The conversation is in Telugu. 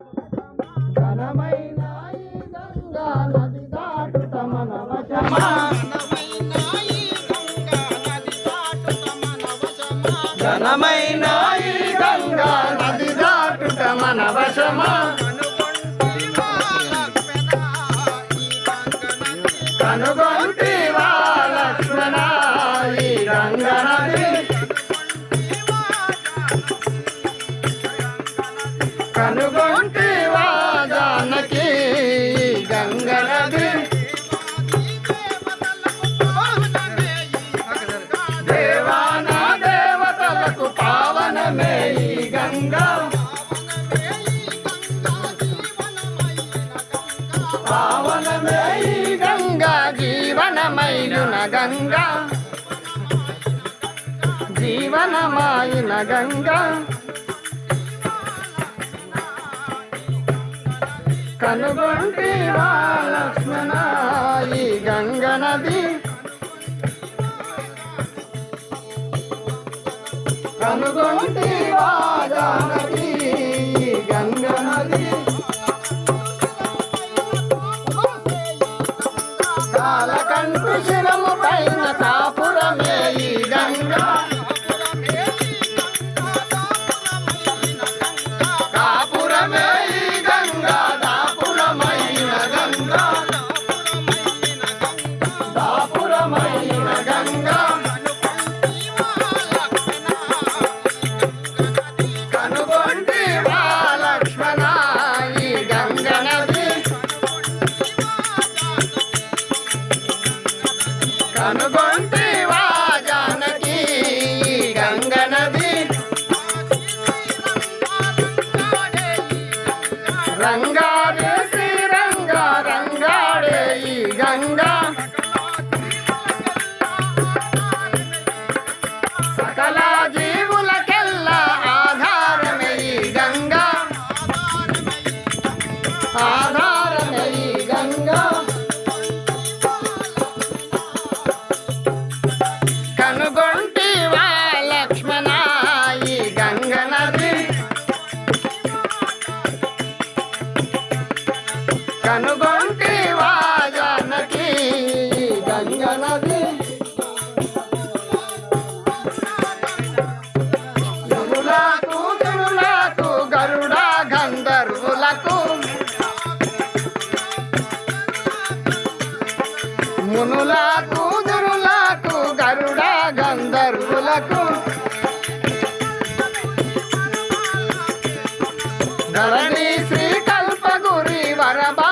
ఘనమైన ఈ గంగా నది దాటుట మన వశమా, ఘనమైన ఈ గంగా నది దాటుట మన వశమా, కనుగొంటివా లక్ష్మణ ఈ గంగా నది, కనుగొంటివా జానకి గంగా నది, దేవాన దేవతలకు పావనమే ఈ గంగా, పావనమే ఈ గంగా, జీవనమైన గంగా, జీవనమైన గంగా, కనుగొంటివా లక్ష్మణ ఈ గంగా నది, కనుగొంటివా జానకి ఈ గంగా నది, కాలకంఠు శిరము పైన కాపురమే ఈ గంగా, కాపురమే ఈ గంగా, దాపురమైన గంగా, దాపురమైన గంగా, కనుగొంటివా లక్ష్మణ ఈ గంగా నది, కనుగొంటివా జానకి ఈ గంగా నది, రంగాడే శ్రీరంగా రంగాడే ఈ గంగా, సకల జీవులకెల్లా ఆధారమే ఈ గంగా, ఆధారమే ఈ గంగా, కనుగొంటివా లక్ష్మణ ఈ గంగా నది, కనుగొంటివా జానకి ఈ గంగా నది, జనులకు జనులకు గరుడ గంధర్వులకు, మునులకు జనులకు గరుడ గంధర్వులకు, ధరణి శ్రీ కల్పగురి వరబా